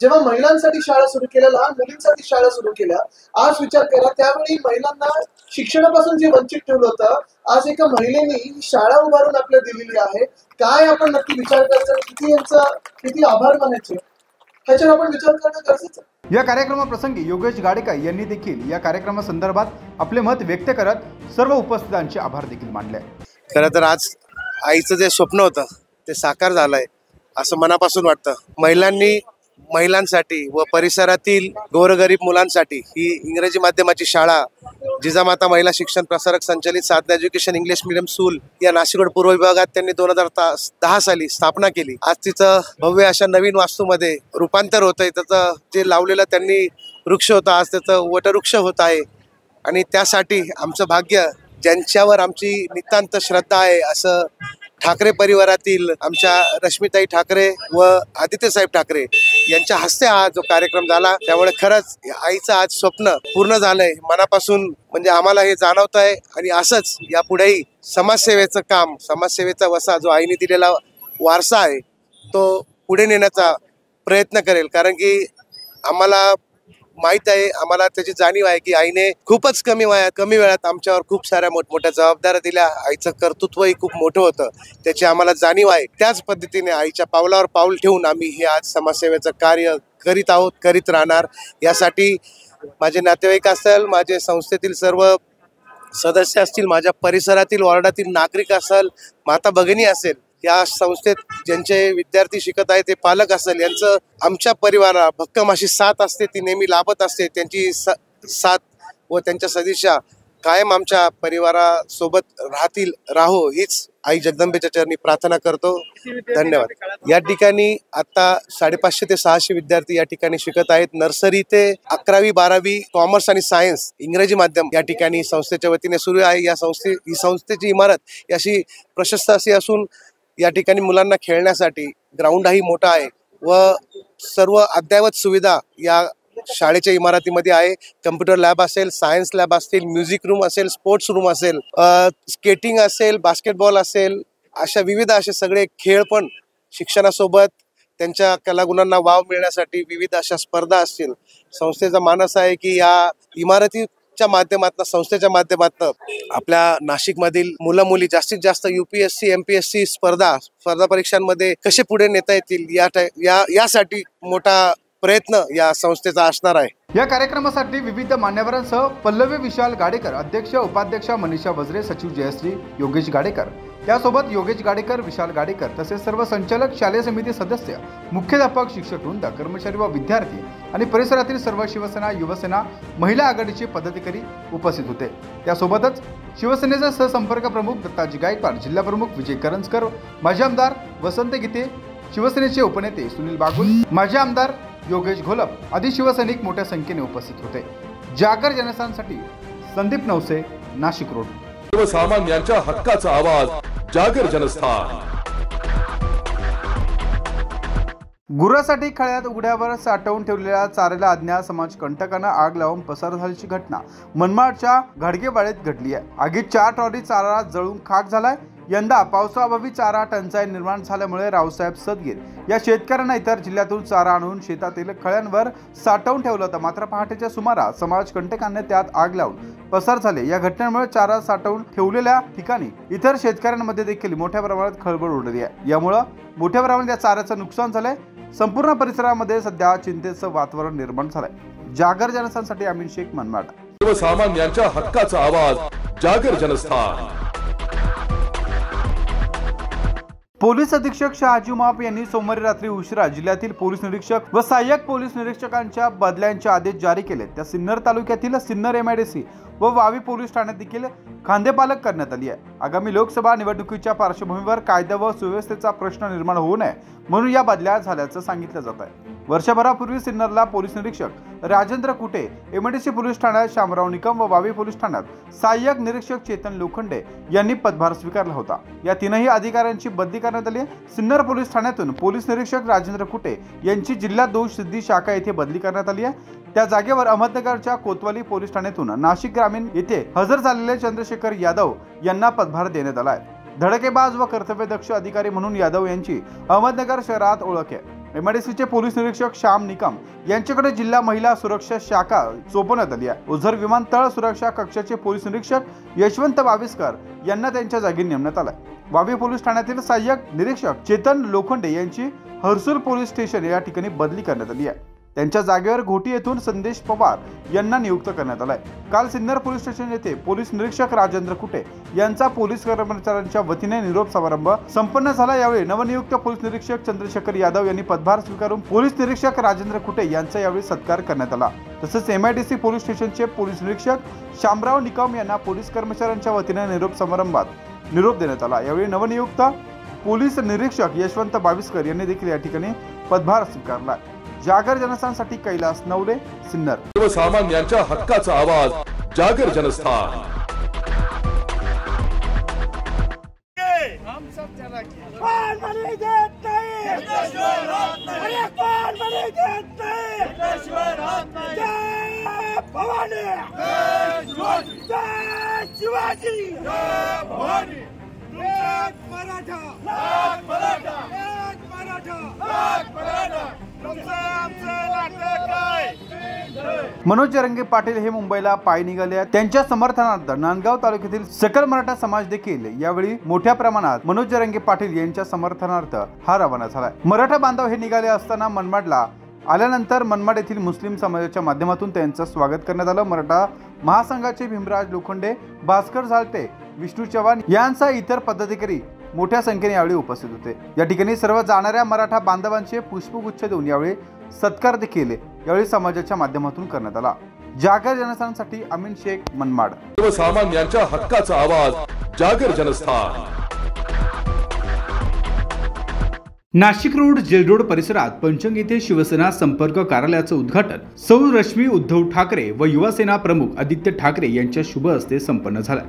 जेव्हा महिलांसाठी शाळा सुरू केल्या, लहान मुलींसाठी शाळा सुरू केल्या, आज विचार करा त्यावेळी महिलांना शिक्षणापासून जे वंचित ठेवलं होतं, आज एका महिलेने ही शाळा उभारून आपल्याला दिलेली आहे. काय आपण नक्की विचार करायचा, किती आभार मानायचे ह्याच्यावर आपण विचार करणं गरजेचं आहे. या कार्यक्रमाप्रसंगी योगेश गाडेकर यांनी देखील या कार्यक्रमासंदर्भात आपले मत व्यक्त करत सर्व उपस्थितांचे आभार देखील मानले. खरं तर आज आईचं जे स्वप्न होतं ते साकार झालंय असं मनापासून वाटतं. महिलांसाठी व परिसरातील गोरगरीब मुलांसाठी ही इंग्रजी माध्यमाची शाळा जिजामाता महिला शिक्षण प्रसारक संचलित Sadhana education English medium school या नाशिक रोड पूर्व विभागात त्यांनी 2010 साली स्थापना केली. आज तिचं भव्य अशा नवीन वास्तूमध्ये रूपांतर होतंय. त्याचं जे लावलेलं त्यांनी वृक्ष होता आज त्याचं वटवृक्ष होत आहे. आणि त्यासाठी आमचं भाग्य, ज्यांच्यावर आमची नितांत श्रद्धा आहे असं ठाकरे परिवारातील आमच्या रश्मिताई ठाकरे व आदित्यसाहेब ठाकरे यांच्या हस्ते हा जो कार्यक्रम झाला, त्यामुळे खरंच आईचं आज स्वप्न पूर्ण झालंय मनापासून. म्हणजे आम्हाला हे जाणवत आहे आणि असंच यापुढेही समाजसेवेचं काम, समाजसेवेचा वसा जो आईने दिलेला वारसा आहे तो पुढे नेण्याचा प्रयत्न करेल. कारण की आम्हाला माहीत आहे, आम्हाला त्याची जाणीव आहे की आईने खूपच कमी वेळात आमच्यावर खूप साऱ्या मोठमोठ्या जबाबदाऱ्या दिल्या. आईचं कर्तृत्वही खूप मोठं होतं, त्याची आम्हाला जाणीव आहे. त्याच पद्धतीने आईच्या पावलावर पाऊल ठेवून आम्ही हे आज समाजसेवेचं कार्य करीत आहोत, करीत राहणार. यासाठी माझे नातेवाईक असेल, माझे संस्थेतील सर्व सदस्य असतील, माझ्या परिसरातील वॉर्डातील नागरिक असेल, माता भगिनी असेल, या संस्थेत ज्यांचे विद्यार्थी शिकत आहेत ते पालक असेल, यांचं आमच्या परिवाराला भक्कम अशी साथ असते, ती नेहमी लाभत असते. त्यांची साथ व त्यांच्या सदिच्छा कायम आमच्या परिवारासोबत राहो हीच आई जगदंबेच्या चरणी प्रार्थना करतो. धन्यवाद. या ठिकाणी आता 550 ते 600 विद्यार्थी या ठिकाणी शिकत आहेत. नर्सरी ते 11वी 12वी कॉमर्स आणि सायन्स इंग्रजी माध्यम या ठिकाणी संस्थेच्या वतीने सुरू आहे. ही संस्थेची इमारत अशी प्रशस्त अशी असून या ठिकाणी मुलांना खेळण्यासाठी ग्राउंडही मोठा आहे व सर्व अद्ययावत सुविधा या शाळेच्या इमारतीमध्ये आहे. कम्प्युटर लॅब असेल, सायन्स लॅब असतील, म्युझिक रूम असेल, स्पोर्ट्स रूम असेल, स्केटिंग असेल, बास्केटबॉल असेल, अशा विविध असे सगळे खेळ पण शिक्षणासोबत त्यांच्या कलागुणांना वाव मिळण्यासाठी विविध अशा स्पर्धा असतील. संस्थेचा मानस आहे की या इमारतीच्या माध्यमातून, संस्थेच्या माध्यमातून आपल्या नाशिकमधील मुलं मुली जास्तीत जास्त UPSC MPSC स्पर्धा परीक्षांमध्ये कसे पुढे नेता येतील यासाठी मोठा प्रयत्न या संस्थेचा असणार आहे. या कार्यक्रमासाठी विविध मान्यवरांसह पल्लवी विशाल गाडेकर, अध्यक्ष उपाध्यक्षा मनीषा वज्रे, सचिव जयश्री योगेश गाडेकर, त्यासोबत योगेश गाडेकर, विशाल गाडेकर तसेच सर्व संचालक, शालेय समिती सदस्य, मुख्याध्यापक, शिक्षक वृंद, कर्मचारी व विद्यार्थी आणि परिसरातील सर्व शिवसेना, युवसेना, महिला आघाडीचे पदाधिकारी उपस्थित होते. त्यासोबतच शिवसेनेचे सहसंपर्क प्रमुख दत्ताजी गायकवाड, जिल्हा प्रमुख विजय करंजकर, माजी आमदार वसंत गीते, शिवसेनेचे उपनेते सुनील बागुल, माजी आमदार योगेश घोलप आदी शिवसैनिक मोठ्या संख्येने उपस्थित होते. जागर जनस्थानसाठी संदीप नवसे, नाशिक रोड. सर्वसामान्यांच्या हक्काचा आवाज, जागर जनस्थान. गुरासाठी खळ्यात उघड्यावर साठवून ठेवलेल्या चाऱ्याला अज्ञात समाजकंटकांना आग लावून पसार झाल्याची घटना मनमाडच्या घाडगेवाडीत घडली आहे. आगीत 4 ट्रॉली चारा जळून खाक झालाय. यंदा पावसाअभावी चारा टंचाई निर्माण झाल्यामुळे रावसाहेब सदगीर या शेतकऱ्यांना इतर जिल्ह्यातून चारा आणून शेतातील खळ्यांवर साठवून ठेवलं होतं. मात्र पहाटेच्या सुमारास समाजकंटकांनी त्यात आग लावून पसार झाले. या घटनेमुळे चारा साठवून ठेवलेल्या ठिकाणी इतर शेतकऱ्यांमध्ये देखील मोठ्या प्रमाणात खळबळ उडली आहे. यामुळे मोठ्या प्रमाणात या चाऱ्याचं नुकसान झालंय. संपूर्ण परिसरामध्ये सध्या चिंतेचं वातावरण निर्माण झालंय. जागर जनस्थानसाठी अमीन शेख, मनमाड. सर्वसामान्यांच्या हक्काचा आवाज, जागर जनस्थान. पोलीस अधीक्षक शहाजी माप यांनी सोमवारी रात्री उशिरा जिल्ह्यातील पोलीस निरीक्षक व सहाय्यक पोलीस निरीक्षकांच्या बदल्यांचे आदेश जारी केले. त्या सिन्नर तालुक्यातील सिन्नर MIDC व वावी पोलीस ठाण्यात देखील खांदेपालक करण्यात आली आहे. आगामी लोकसभा निवडणुकीच्या पार्श्वभूमीवर कायदा व सुव्यवस्थेचा प्रश्न निर्माण होऊ नये म्हणून या बदल्या झाल्याचं सांगितलं जात आहे. वर्षभरापूर्वी सिन्नरला पोलीस निरीक्षक राजेंद्र कुटे, MIDC पोलीस ठाण्यात शामराव निकम व वावी पोलीस ठाण्यात सहाय्यक निरीक्षक चेतन लोखंडे यांनी पदभार स्वीकारला होता. या तीनही अधिकाऱ्यांची बदली करण्यात आली. सिन्नर पोलीस ठाण्यातून पोलीस निरीक्षक राजेंद्र कुटे यांची जिल्हा दोष सिद्धी शाखा येथे बदली करण्यात आली आहे. त्या जागेवर अहमदनगरच्या कोतवाली पोलीस ठाण्यातून नाशिक ग्रामीण येथे हजर झालेले चंद्रशेखर यादव यांना पदभार देण्यात आला आहे. धडकेबाज व कर्तव्यदक्ष अधिकारी म्हणून यादव यांची अहमदनगर शहरात ओळख आहे. MIDCचे पोलीस निरीक्षक श्याम निकम यांच्याकडे जिल्हा महिला सुरक्षा शाखा सोपवण्यात आली आहे। ओझर विमानतळ सुरक्षा कक्षाचे पोलीस निरीक्षक यशवंत बाविस्कर यांना त्यांच्या जागी नेमण्यात आले। वावी पोलीस ठाण्यातील सहाय्यक निरीक्षक चेतन लोखंडे यांची हर्सूल पोलीस स्टेशन या ठिकाणी बदली करण्यात आली आहे। त्यांच्या जागेवर घोटी येथून संदेश पवार यांना नियुक्त करण्यात आलाय। काल सिन्नर पोलीस स्टेशन येथे पोलीस निरीक्षक राजेंद्र कुटे यांचा पोलीस कर्मचाऱ्यांच्या वतीने निरोप समारंभ संपन्न झाला। यावेळी नवनियुक्त पोलीस निरीक्षक चंद्रशेखर यादव यांनी पदभार स्वीकारून पोलीस निरीक्षक राजेंद्र कुटे यांचा यावेळी सत्कार करण्यात आला। तसेच MIDC पोलीस स्टेशनचे पोलीस निरीक्षक श्यामराव निकम यांना पोलीस कर्मचाऱ्यांच्या वतीने निरोप समारंभात निरोप देण्यात आला। यावेळी नवनियुक्त पोलीस निरीक्षक यशवंत बाविस्कर यांनी देखील या ठिकाणी पदभार स्वीकारला। जागर जनस्थानसाठी कैलास नवले, सिन्नर। सर्वसामान्यांच्या हक्काचा आवाज, जागर जनस्थान। मनोज जरंगे पाटील हे मुंबईला पायी निघाले आहेत। त्यांच्या समर्थनार्थ नांदगाव तालुक्यातील सकल मराठा समाज देखील यावेळी मोठ्या प्रमाणात मनोज जरंगे पाटील यांच्या समर्थनार्थ हा रवाना झालाय। मराठा बांधव हे निघाले असताना मनमाडला आल्यानंतर मनमाड येथील मुस्लिम समाजाच्या माध्यमातून त्यांचं स्वागत करण्यात आलं। मराठा महासंघाचे भीमराज लोखंडे, भास्कर झालटे, विष्णू चव्हाण यांचा इतर पदाधिकारी मोठ्या संख्येने यावेळी उपस्थित होते। या ठिकाणी सर्व जाणाऱ्या मराठा बांधवांचे पुष्पगुच्छ देऊन यावेळी सत्कार देखील यावेळी समाजाच्या माध्यमातून करण्यात आला। जागर जनस्थानसाठी अमीन शेख, मनमाड। सर्वसामान्यांच्या हक्काचा आवाज, जागर Janasthan. Nashik road, jail road परिसरात पंचंग येथे शिवसेना संपर्क कार्यालयाचं उद्घाटन सौ रश्मी उद्धव ठाकरे व युवासेना प्रमुख आदित्य ठाकरे यांच्या शुभ हस्ते संपन्न झालं।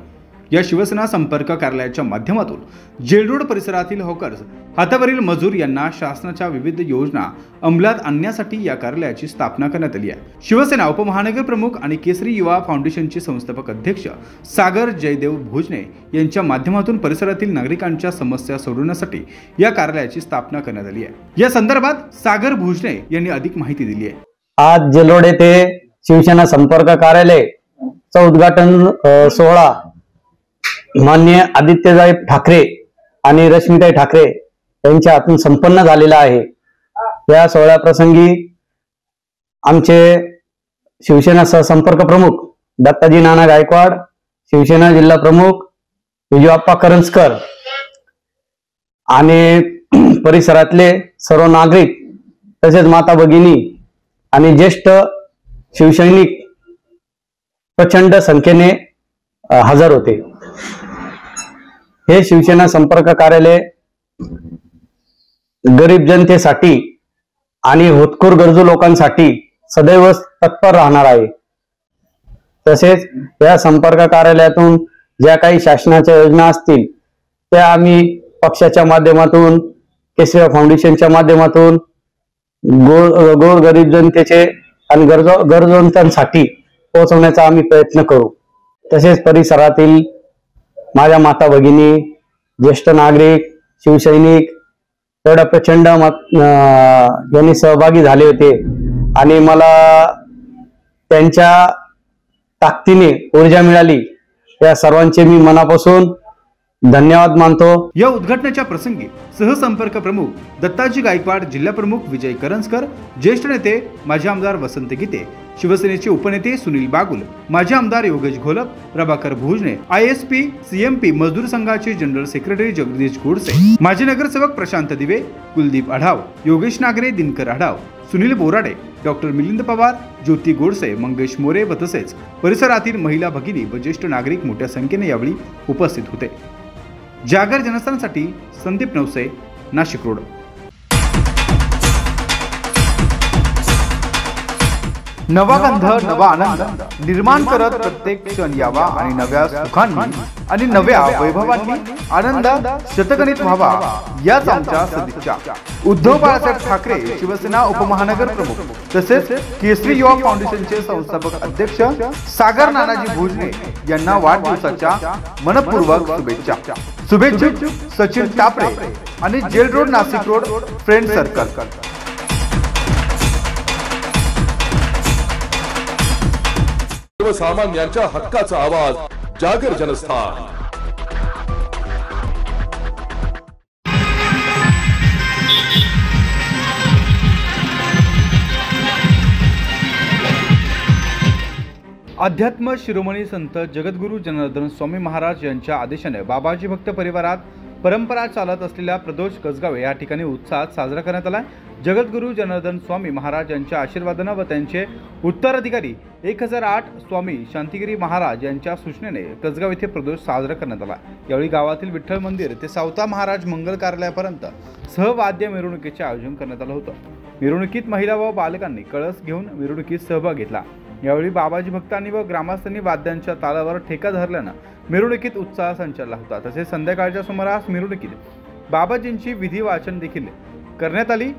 या शिवसेना संपर्क कार्यालयाच्या माध्यमातून जेल रोड परिसरातील हॉकर्स, हातावरील मजूर यांना शासनाच्या विविध योजना अंमलात आणण्यासाठी या कार्यालयाची स्थापना करण्यात आली आहे। शिवसेना उपमहानगर प्रमुख आणि केसरी युवा फाउंडेशनचे संस्थापक अध्यक्ष सागर जयदेव भोजने यांच्या माध्यमातून परिसरातील नागरिकांच्या समस्या सोडवण्यासाठी या कार्यालयाची स्थापना करण्यात आली आहे। या संदर्भात सागर भोजने यांनी अधिक माहिती दिली आहे। आज जेल रोड येथे शिवसेना संपर्क कार्यालयाचं उद्घाटन सोहळा माननीय आदित्यसाहेब ठाकरे आणि रश्मिताई ठाकरे यांच्या हातून संपन्न झालेला आहे। या सोहळ्याप्रसंगी आमचे शिवसेना सहसंपर्क प्रमुख दत्ताजी नाना गायकवाड, शिवसेना जिल्हा प्रमुख विजयप्पा करंजकर आणि परिसरातले सर्व नागरिक तसेच माता भगिनी आणि ज्येष्ठ शिवसैनिक प्रचंड संख्येने हजर होते। हे शिवसेना संपर्क कार्यालय गरीब जनतेसाठी आणि होतकरू गरजू लोकांसाठी सदैव तत्पर राहणार आहे। तसेच या संपर्क कार्यालयातून ज्या काही शासनाच्या योजना असतील त्या आम्ही पक्षाच्या माध्यमातून, केसरी फाउंडेशनच्या माध्यमातून गोर गरीब जनतेचे आणि गरजवंतांसाठी पोहोचवण्याचा आम्ही प्रयत्न करू। तसेच परिसरातील माझ्या माता भगिनी, ज्येष्ठ नागरिक, शिवसैनिक एवढ्या प्रचंड यांनी सहभागी झाले होते आणि मला त्यांच्या ताकदीने ऊर्जा मिळाली। या सर्वांचे मी मनापासून धन्यवाद मानतो। या उद्घाटनाच्या प्रसंगी सहसंपर्क प्रमुख दत्ताजी गायकवाड, जिल्हा प्रमुख विजय करंजकर, ज्येष्ठ नेते माजी आमदार वसंत गीते, शिवसेनेचे उपनेते सुनील बागुल, माजी आमदार योगेश घोलप, प्रभाकर भोजने, ISP CMP मजदूर संघाचे जनरल सेक्रेटरी जगदीश गोडसे, माजी नगरसेवक प्रशांत दिवे, कुलदीप आढाव, योगेश नागरे, दिनकर आढाव, सुनील बोराडे, डॉक्टर मिलिंद पवार, ज्योती गोडसे, मंगेश मोरे व तसेच परिसरातील महिला भगिनी व ज्येष्ठ नागरिक मोठ्या संख्येने यावेळी उपस्थित होते। जागर जनस्थानसाठी संदीप नवसे, नाशिक रोड। नवा गंध, नवा आनंद निर्माण करत प्रत्येक क्षण यावा आणि नव्या सुखांनी आणि नव्या वैभवांनी आनंद शतगणित व्हावा याच आमच्या सदिच्छा। उद्धव बाळासाहेब ठाकरे, शिवसेना उपमहानगर प्रमुख तसेच केसरी युवा फाउंडेशनचे संस्थापक अध्यक्ष सागर नानाजी भोजने यांना वाढदिवसाच्या मनपूर्वक शुभेच्छा। शुभेच्छुक सचिन टापरे आणि jail road, Nashik road friend circle. सर्वसामान्यांच्या हक्काचा आवाज जागर जनस्थान। अध्यात्म शिरोमणी संत जगद्गुरू जनार्दन स्वामी महाराज यांच्या आदेशाने बाबाजी भक्त परिवारात परंपरा चालत असलेल्या प्रदोष कसगावे या ठिकाणी उत्साहात साजरा करण्यात आला। जगद्गुरू जनार्दन स्वामी महाराज यांच्या आशीर्वादाने व त्यांचे उत्तराधिकारी 1008 स्वामी शांतिगिरी महाराज यांच्या सूचनेने कसगाव येथे प्रदोष साजरा करण्यात आला। यावेळी गावातील विठ्ठल मंदिर ते सावता महाराज मंगल कार्यालयापर्यंत सहवाद्य मिरवणुकीचे आयोजन करण्यात आलं होतं। मिरवणुकीत महिला व बालकांनी कळस घेऊन मिरवणुकीत सहभाग घेतला। यावेळी बाबाजी भक्तांनी व ग्रामस्थांनी वाद्यांच्या तालावर ठेका धरल्यानं मिरवणुकीत उत्साह संचारला होता। तसेच संध्याकाळच्या सुमारास मिरवणुकीत बाबाजींची विधी वाचन देखील करण्यात आली।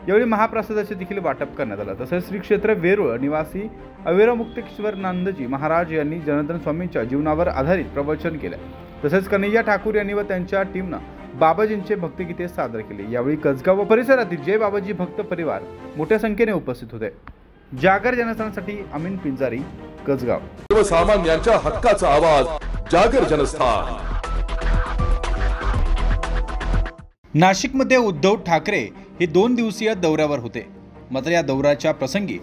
यावेळी महाप्रसादाचे देखील वाटप करण्यात आलं। तसेच श्री क्षेत्र वेरूळ निवासी अविरमुक्तेश्वरानंदजी महाराज यांनी जनार्दन स्वामींच्या जीवनावर आधारित प्रवचन केले। तसेच कन्हैया ठाकूर यांनी व त्यांच्या टीमनं बाबाजींचे भक्तिगीते सादर केले। यावेळी कसगाव व परिसरातील जय बाबाजी भक्त परिवार मोठ्या संख्येने उपस्थित होते। जागर जनस्थानसाठी अमीन पिंजारी, कसगाव। सर्वसामान्यांच्या हक्काचा आवाज जागर जनस्थान। नाशिकमध्ये उद्धव ठाकरे हे 2 दिवसीय दौऱ्यावर होते। मात्र या दौऱ्याच्या प्रसंगी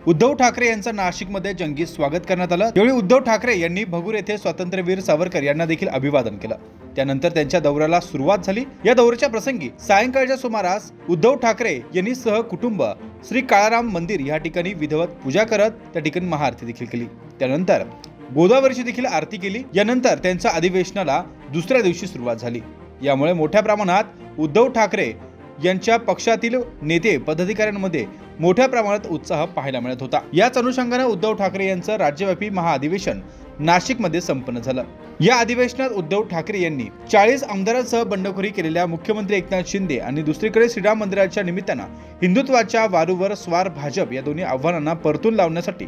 उद्धव ठाकरे यांचं नाशिकमध्ये जंगी स्वागत करण्यात आलं। यावेळी उद्धव ठाकरे यांनी भगूर येथे स्वातंत्र्यवीर सावरकर यांना देखील अभिवादन केलं। त्यानंतर त्यांच्या दौऱ्याला सुरुवात झाली। या दौऱ्याच्या प्रसंगी सायंकाळच्या सुमारास उद्धव ठाकरे यांनी सहकुटुंब श्री काळाराम मंदिर या ठिकाणी विधिवत पूजा करत त्या ठिकाणी महाआरती देखील केली। त्यानंतर गोदावरीची देखील आरती केली। यानंतर त्यांच्या अधिवेशनाला दुसऱ्या दिवशी सुरुवात झाली। यामुळे मोठ्या प्रमाणात उद्धव ठाकरे यांच्या पक्षातील नेते पदाधिकाऱ्यांमध्ये मोठ्या प्रमाणात उत्साह पाहायला मिळत होता। याच अनुषंगाने उद्धव ठाकरे यांचं राज्यव्यापी महाअधिवेशन नाशिकमध्ये संपन्न झालं। या अधिवेशनात उद्धव ठाकरे यांनी 40 आमदारांसह बंडखोरी केलेल्या मुख्यमंत्री एकनाथ शिंदे आणि दुसरीकडे श्रीराम मंदिराच्या निमित्तानं हिंदुत्वाच्या वारूवर स्वार भाजप या दोन्ही आव्हानांना परतून लावण्यासाठी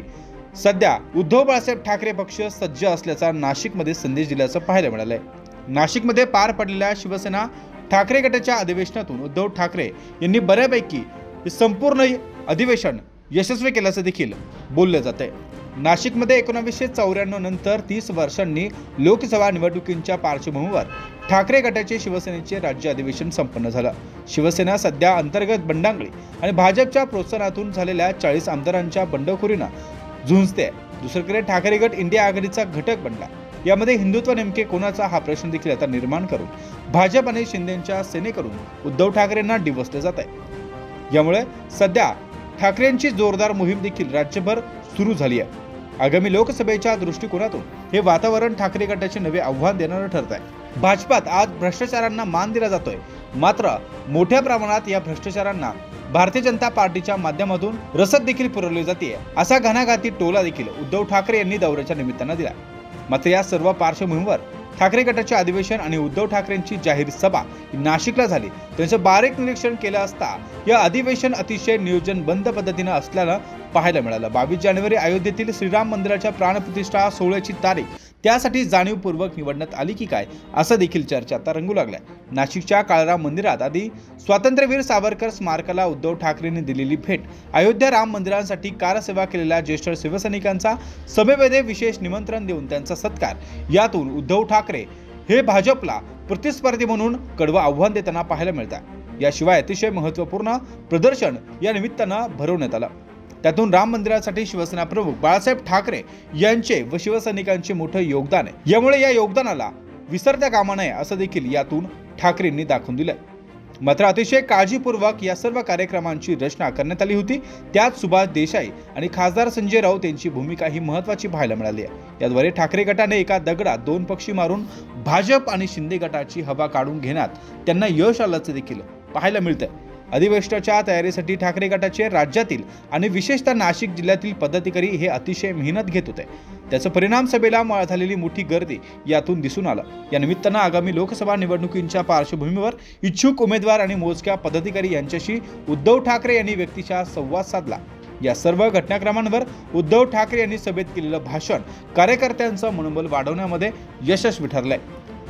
सध्या उद्धव बाळासाहेब ठाकरे पक्ष सज्ज असल्याचा नाशिकमध्ये संदेश दिल्याचं पाहायला मिळालंय। नाशिकमध्ये पार पडलेल्या शिवसेना ठाकरे गटाच्या अधिवेशनातून उद्धव ठाकरे यांनी बऱ्यापैकी संपूर्ण अधिवेशन यशस्वी केल्याचं देखील बोललं जातंय। नाशिकमध्ये 1994 नंतर 30 वर्षांनी लोकसभा निवडणुकींच्या पार्श्वभूमीवर ठाकरे गटाचे शिवसेनेचे राज्य अधिवेशन संपन्न झालं। शिवसेना सध्या अंतर्गत बंडांगळी आणि भाजपच्या प्रोत्साहनातून झालेल्या 40 आमदारांच्या बंडखोरीनं झुंजते। दुसरीकडे ठाकरे गट इंडिया आघाडीचा घटक बनला। यामध्ये हिंदुत्व नेमके कोणाचा हा प्रश्न देखील आता निर्माण करून भाजप आणि शिंदेच्या सेनेकडून उद्धव ठाकरेंना डिवचले जात आहे। यामुळे सध्या ठाकरेंची जोरदार मोहीम देखील राज्यभर सुरू झाली आहे। आगामी लोकसभेच्या दृष्टिकोनातून हे वातावरण ठाकरे गटाचे नवे आव्हान देणारं ठरत आहे। भाजपात आज भ्रष्टाचारांना मान दिला जातोय, मात्र मोठ्या प्रमाणात या भ्रष्टाचारांना भारतीय जनता पार्टीच्या माध्यमातून रसद देखील पुरवली जाते, असा घणाघाती टोला देखील उद्धव ठाकरे यांनी दौऱ्याच्या निमित्तानं दिला। मात्र या सर्व पार्श्वभूमीवर ठाकरे गटाचे अधिवेशन आणि उद्धव ठाकरेंची जाहीर सभा नाशिकला झाली। त्यांचं बारीक निरीक्षण केलं असता या अधिवेशन अतिशय नियोजनबद्ध पद्धतीने असल्यानं पाहायला मिळालं। 22 जानेवारी अयोध्येतील श्रीराम मंदिराच्या प्राणप्रतिष्ठा सोहळ्याची तारीख त्यासाठी जाणीवपूर्वक निवडण्यात आली की काय, असं देखील चर्चा आता रंगू लागल्या। नाशिकच्या काळाराम मंदिरात आधी स्वातंत्र्यवीर सावरकर स्मारकाला उद्धव ठाकरेंनी दिलेली भेट, अयोध्या राम मंदिरांसाठी कारसेवा केलेल्या ज्येष्ठ शिवसैनिकांचा सभेमध्ये विशेष निमंत्रण देऊन त्यांचा सत्कार, यातून उद्धव ठाकरे हे भाजपला प्रतिस्पर्धी म्हणून कडवं आव्हान देताना पाहायला मिळतात। याशिवाय अतिशय महत्त्वपूर्ण प्रदर्शन या निमित्तानं भरवण्यात आलं। त्यातून राम मंदिरासाठी शिवसेना प्रमुख बाळासाहेब ठाकरे यांचे व शिवसैनिकांचे मोठं योगदान आहे। यामुळे या योगदानाला विसरता कामा नये असं देखील यातून ठाकरेंनी दाखवून दिलं। मात्र अतिशय काळजीपूर्वक या सर्व कार्यक्रमांची रचना करण्यात आली होती। त्यात सुभाष देसाई आणि खासदार संजय राऊत यांची भूमिका ही महत्त्वाची पाहायला मिळाली आहे। याद्वारे ठाकरे गटाने एका दगडात 2 पक्षी मारून भाजप आणि शिंदे गटाची हवा काढून घेण्यात त्यांना यश आल्याचं देखील पाहायला मिळतं। अधिवेशनाच्या तयारीसाठी ठाकरे गटाचे राज्यातील आणि विशेषतः नाशिक जिल्ह्यातील पदाधिकारी हे अतिशय मेहनत घेत होते। त्याचा परिणाम सभेला झालेली मोठी गर्दी यातून दिसून आला। या निमित्तानं आगामी लोकसभा निवडणुकींच्या पार्श्वभूमीवर इच्छुक उमेदवार आणि मोजक्या पदाधिकारी यांच्याशी उद्धव ठाकरे यांनी व्यक्तिशः संवाद साधला। या सर्व घटनाक्रमांवर उद्धव ठाकरे यांनी सभेत केलेलं भाषण कार्यकर्त्यांचं मनोबल वाढवण्यामध्ये यशस्वी ठरलंय।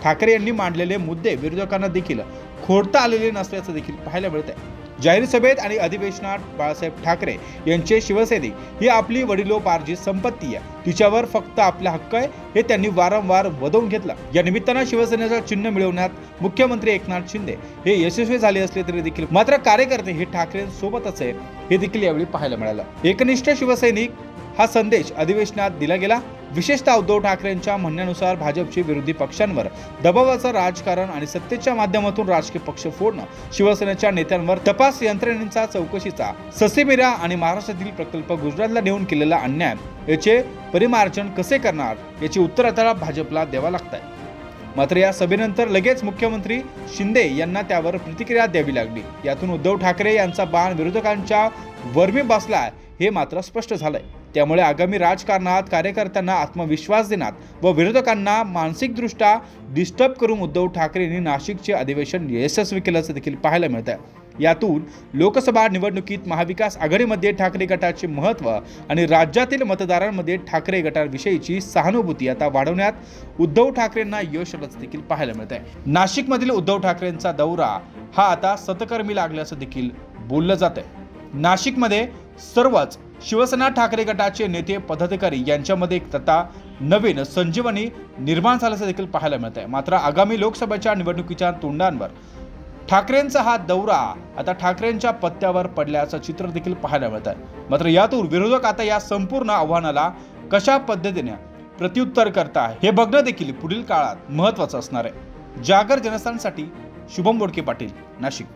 ठाकरे यांनी मांडलेले मुद्दे विरोधकांना देखील खोडता आलेले नसल्याचं देखील पाहायला मिळत आहे। जाहीर सभेत आणि अधिवेशनात बाळासाहेब ठाकरे यांचे शिवसैनिक ही आपली वडिलोपार्जित संपत्ती आहे, तिच्यावर फक्त आपला हक्क आहे हे त्यांनी वारंवार वदवून घेतला। या निमित्तानं शिवसेनेचं चिन्ह मिळवण्यात मुख्यमंत्री एकनाथ शिंदे हे यशस्वी झाले असले तरी देखील मात्र कार्यकर्ते हे ठाकरेंसोबतच आहे हे देखील यावेळी पाहायला मिळालं। एकनिष्ठ शिवसैनिक हा संदेश अधिवेशनात दिला गेला। विशेषतः उद्धव ठाकरेंच्या म्हणण्यानुसार भाजपचे विरोधी पक्षांवर दबावाचं राजकारण आणि सत्तेच्या माध्यमातून राजकीय पक्ष फोडणं, शिवसेनेच्या नेत्यांवर तपास यंत्रणेचा चौकशीचा ससेमिरा आणि महाराष्ट्रातील प्रकल्प गुजरातला नेऊन केलेला अन्याय याचे परिमार्जन कसे करणार याची उत्तर आता भाजपला द्यावं लागत आहे। मात्र या सभेनंतर लगेच मुख्यमंत्री शिंदे यांना त्यावर प्रतिक्रिया द्यावी लागली। यातून उद्धव ठाकरे यांचा बाण विरोधकांच्या वर्मी बसला हे मात्र स्पष्ट झालंय। त्यामुळे आगामी राजकारणात कार्यकर्त्यांना आत्मविश्वास देण्यात व विरोधकांना मानसिकदृष्ट्या डिस्टर्ब करून उद्धव ठाकरेंनी नाशिकचे अधिवेशन यशस्वी केल्याचं देखील पाहायला मिळत आहे। यातून लोकसभा निवडणुकीत महाविकास आघाडीमध्ये ठाकरे गटाचे महत्त्व आणि राज्यातील मतदारांमध्ये ठाकरे गटाविषयीची सहानुभूती आता वाढवण्यात उद्धव ठाकरेंना यश आल्याचं देखील पाहायला मिळत आहे। नाशिकमधील उद्धव ठाकरेंचा दौरा हा आता सतकर्मी लागल्याचं देखील बोललं जात आहे। नाशिकमध्ये सर्वच शिवसेना ठाकरे गटाचे नेते पदाधिकारी यांच्यामध्ये एक आता नवीन संजीवनी निर्माण झाल्याचं देखील पाहायला मिळत आहे। मात्र आगामी लोकसभेच्या निवडणुकीच्या तोंडांवर ठाकरेंचा हा दौरा आता ठाकरेंच्या पत्त्यावर पडल्याचं चित्र देखील पाहायला मिळत आहे। मात्र यातून विरोधक आता या संपूर्ण आव्हानाला कशा पद्धतीने प्रत्युत्तर करताय हे बघणं देखील पुढील काळात महत्त्वाचं असणार आहे। जागर जनस्थानसाठी शुभम बोडके पाटील, नाशिक।